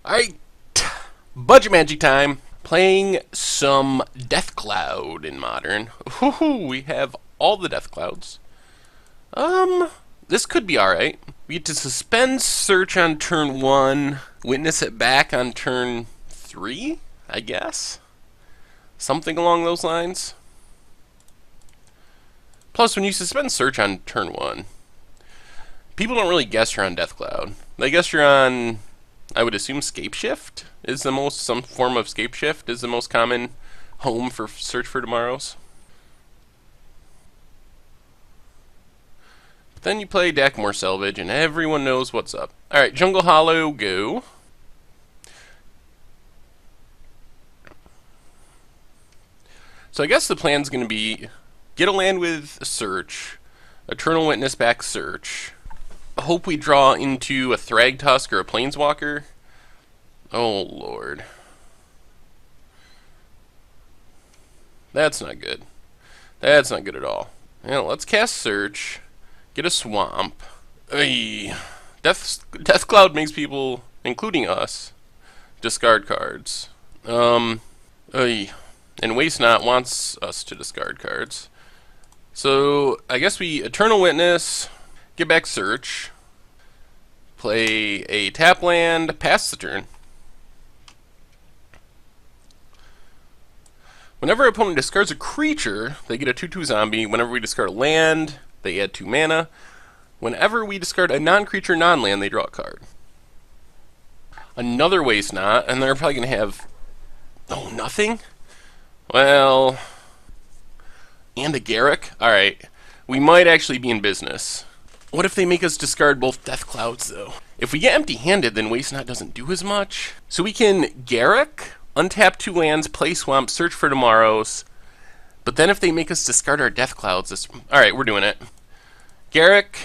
Alright, budget magic time. Playing some Death Cloud in Modern. Woohoo, we have all the Death Clouds. This could be alright. We get to suspend search on turn 1, witness it back on turn 3, I guess? Something along those lines. Plus, when you suspend search on turn 1, people don't really guess you're on Death Cloud. They guess you're on, I would assume, Scape Shift is the most, some form of Scape Shift is the most common home for Search for Tomorrows. But then you play Dackmore Salvage and everyone knows what's up. Alright, Jungle Hollow, go. So I guess the plan's going to be get a land with Search, Eternal Witness back Search. Hope we draw into a Thragtusk or a Planeswalker. Oh, Lord. That's not good. That's not good at all. Now, let's cast Search. Get a Swamp. Ay. Death Cloud makes people, including us, discard cards. Ay. And Waste Not wants us to discard cards. So, I guess we Eternal Witness, get back Search, play a tap land, pass the turn. Whenever an opponent discards a creature, they get a 2/2 zombie. Whenever we discard a land, they add 2 mana. Whenever we discard a non-creature, non-land, they draw a card. Another Waste Not, and they're probably going to have... Oh, nothing? Well... And a Garruk? Alright. We might actually be in business. What if they make us discard both Death Clouds, though? If we get empty-handed, then Waste Not doesn't do as much. So we can Garruk, untap 2 lands, play Swamp, Search for Tomorrows. But then if they make us discard our Death Clouds... This... Alright, we're doing it. Garruk.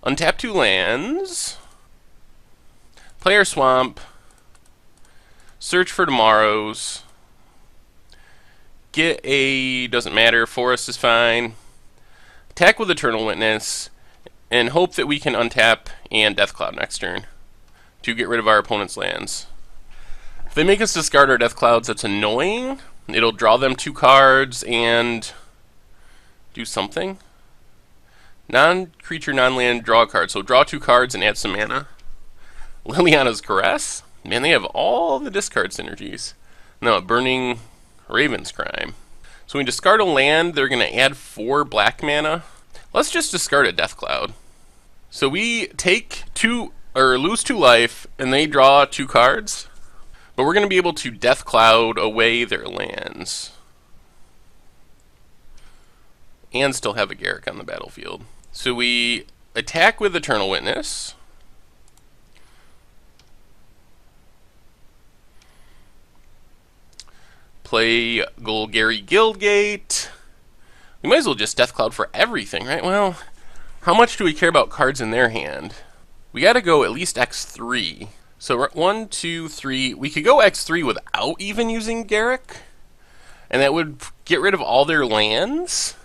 Untap 2 lands. Play our Swamp. Search for Tomorrows. Get a... doesn't matter, Forest is fine. Attack with Eternal Witness, and hope that we can untap and Death Cloud next turn to get rid of our opponent's lands. If they make us discard our Death Clouds, that's annoying. It'll draw them 2 cards and do something. Non-creature, non-land, draw a card. So draw 2 cards and add some mana. Liliana's Caress? Man, they have all the discard synergies. No, Burning Raven's Crime. So when we discard a land, they're going to add 4 black mana. Let's just discard a Death Cloud. So we take 2, or lose 2 life, and they draw 2 cards. But we're going to be able to Death Cloud away their lands. And still have a Garruk on the battlefield. So we attack with Eternal Witness. Play Golgari Guildgate. We might as well just Death Cloud for everything, right? Well, how much do we care about cards in their hand? We gotta go at least X3. So 1, 2, 3. We could go X3 without even using Garruk. And that would get rid of all their lands.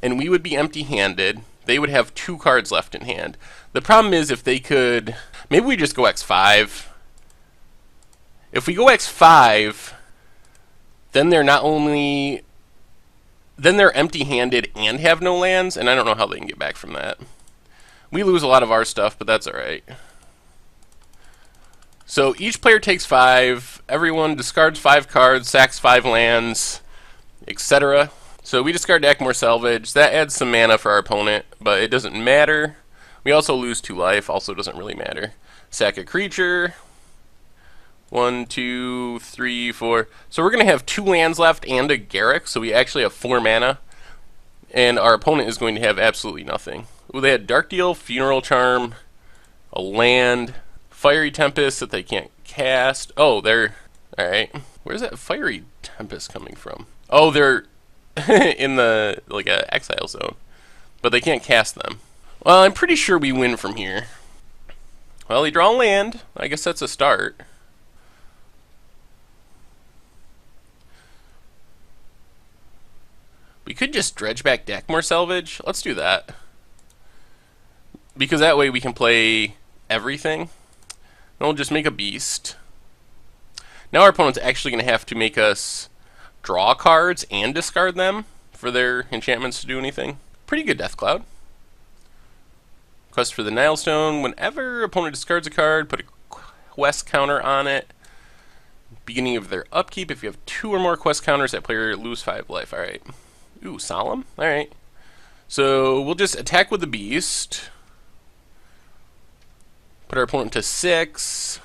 And we would be empty-handed. They would have 2 cards left in hand. The problem is if they could... Maybe we just go X5. If we go X5, then they're not only... Then they're empty-handed and have no lands, and I don't know how they can get back from that. We lose a lot of our stuff, but that's alright. So each player takes 5, everyone discards 5 cards, sacks 5 lands, etc. So we discard Dackmore Salvage. That adds some mana for our opponent, but it doesn't matter. We also lose 2 life, also doesn't really matter. Sack a creature. 1, 2, 3, 4. So we're going to have 2 lands left and a Garruk, so we actually have 4 mana. And our opponent is going to have absolutely nothing. Ooh, they had Dark Deal, Funeral Charm, a land, Fiery Tempest that they can't cast. Oh, they're... Alright. Where's that Fiery Tempest coming from? Oh, they're in the, like, a exile zone. But they can't cast them. Well, I'm pretty sure we win from here. Well, they draw land. I guess that's a start. We could just dredge back Dackmore Salvage. Let's do that. because that way we can play everything. Then we'll just make a beast. Now our opponent's actually going to have to make us draw cards and discard them for their enchantments to do anything. Pretty good Death Cloud. Quest for the Nilestone. Whenever opponent discards a card, put a quest counter on it. Beginning of their upkeep. If you have 2 or more quest counters, that player lose 5 life. Alright. Ooh, Solemn? Alright. So we'll just attack with the beast. Put our opponent to 6.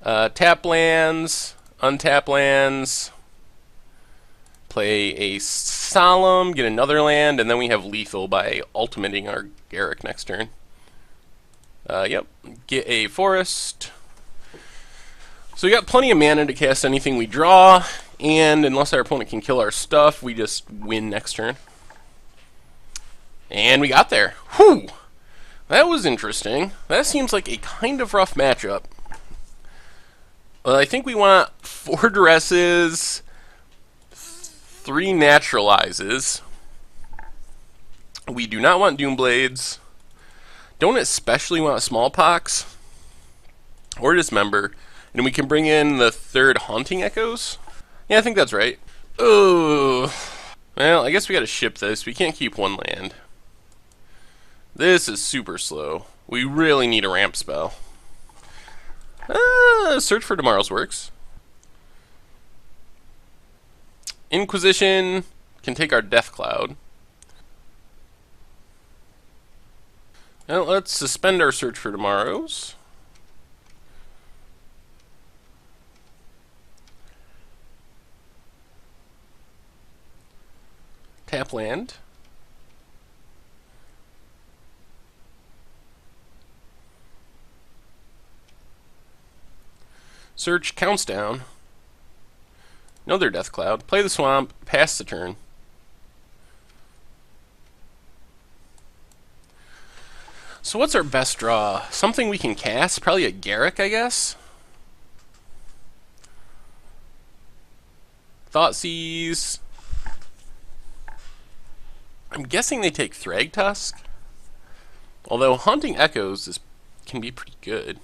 Tap lands. Untap lands. Play a Solemn, get another land, and then we have lethal by ultimating our Garruk next turn. Yep. Get a forest. So we got plenty of mana to cast anything we draw, and unless our opponent can kill our stuff, we just win next turn. And we got there. Whew! That was interesting. That seems like a kind of rough matchup. Well, I think we want 4 dresses, 3 naturalizes. We do not want Doomblades. Don't especially want Smallpox or Dismember. And we can bring in the 3rd Haunting Echoes. Yeah, I think that's right. Oh, well, I guess we gotta ship this. We can't keep 1 land. This is super slow. We really need a ramp spell. Search for Tomorrow's works. Inquisition can take our Death Cloud. Now let's suspend our Search for Tomorrows. Tap land. Search counts down. Another Death Cloud. Play the swamp. Pass the turn. So what's our best draw? Something we can cast? Probably a Garruk, I guess? Thoughtseize. I'm guessing they take Thragtusk. Although Haunting Echoes can be pretty good.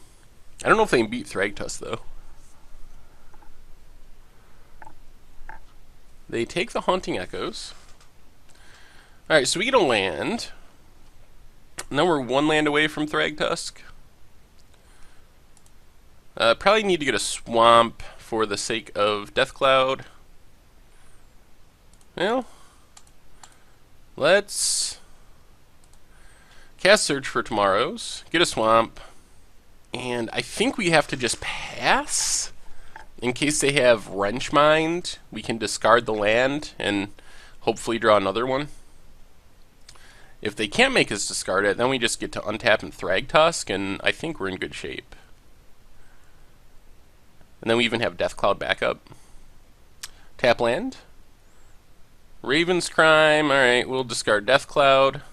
I don't know if they can beat Thragtusk, though. They take the Haunting Echoes. Alright, so we get a land. Now we're 1 land away from Thragtusk. Probably need to get a swamp for the sake of Death Cloud. Well, let's cast Search for Tomorrows, get a swamp, and I think we have to just pass. In case they have Wrench Mind, we can discard the land and hopefully draw another one. If they can't make us discard it, then we just get to untap and Thragtusk, and I think we're in good shape. And then we even have Death Cloud backup. Tap land. Raven's Crime. Alright, we'll discard Death Cloud.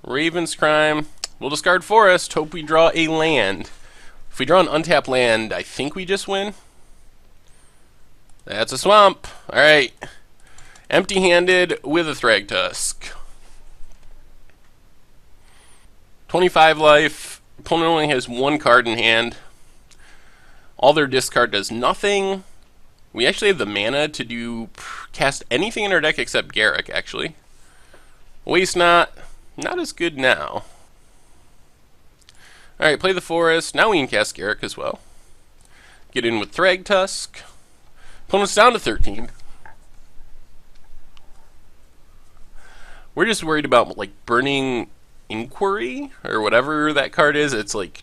Raven's Crime. We'll discard Forest. Hope we draw a land. If we draw an untapped land, I think we just win. That's a swamp. Alright. Empty-handed with a Thragtusk. 25 life. Opponent only has 1 card in hand. All their discard does nothing. We actually have the mana to cast anything in our deck except Garruk, actually. Waste not as good now. Alright, play the Forest. Now we can cast Garruk as well. Get in with Thragtusk. Opponent's down to 13. We're just worried about, like, Burning Inquiry, or whatever that card is. It's like,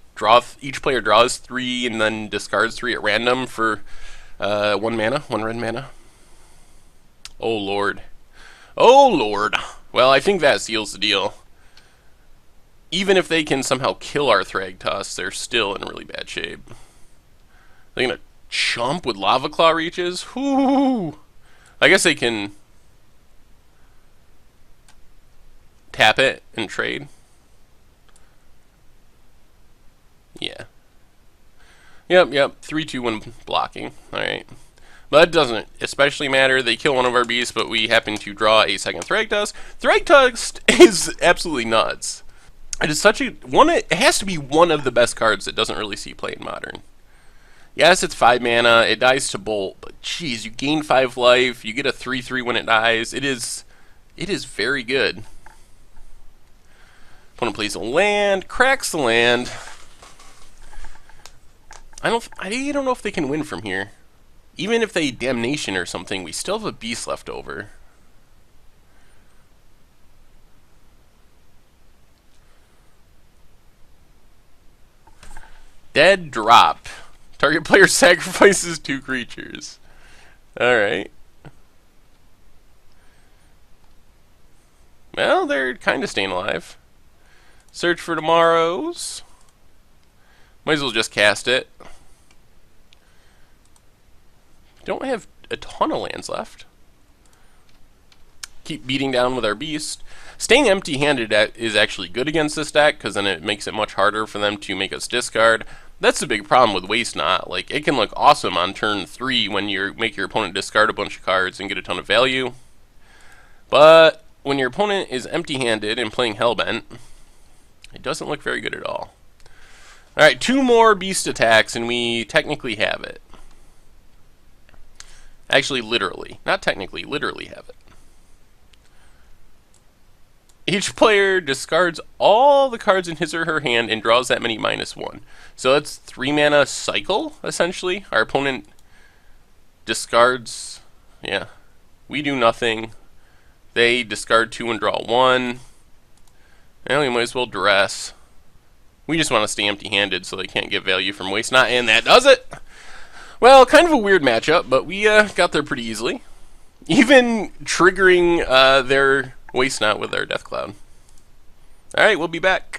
each player draws 3 and then discards 3 at random for 1 mana, 1 red mana. Oh, Lord. Oh, Lord. Well, I think that seals the deal. Even if they can somehow kill our Thragtusk, they're still in really bad shape. They're gonna chomp with Lava Claw Reaches? Whoo! I guess they can tap it and trade. Yeah. Yep. 3, 2, 1 blocking. Alright. But it doesn't especially matter. They kill one of our beasts, but we happen to draw a second Thragtusk. Thragtusk is absolutely nuts. It is such a it has to be one of the best cards that doesn't really see play in Modern. Yes, it's 5 mana, it dies to Bolt, but geez, you gain 5 life, you get a 3/3 when it dies. It is very good. Opponent plays a land, cracks the land. I don't know if they can win from here. Even if they Damnation or something, we still have a beast left over. Dead drop. Target player sacrifices 2 creatures. Alright. Well, they're kind of staying alive. Search for tomorrows. Might as well just cast it. Don't have a ton of lands left. Keep beating down with our beast. Staying empty-handed is actually good against this deck, because then it makes it much harder for them to make us discard. That's the big problem with Waste Not. Like, it can look awesome on turn 3 when you make your opponent discard a bunch of cards and get a ton of value. But when your opponent is empty-handed and playing Hellbent, it doesn't look very good at all. Alright, 2 more beast attacks and we technically have it. Actually, literally. Not technically, literally have it. Each player discards all the cards in his or her hand and draws that many -1. So that's 3 mana cycle, essentially. Our opponent discards, yeah. We do nothing. They discard 2 and draw 1. And we might as well dress. We just want to stay empty-handed so they can't get value from Waste Not, and that does it! Well, kind of a weird matchup, but we got there pretty easily. Even triggering their Waste Not with our Death Cloud. Alright, we'll be back.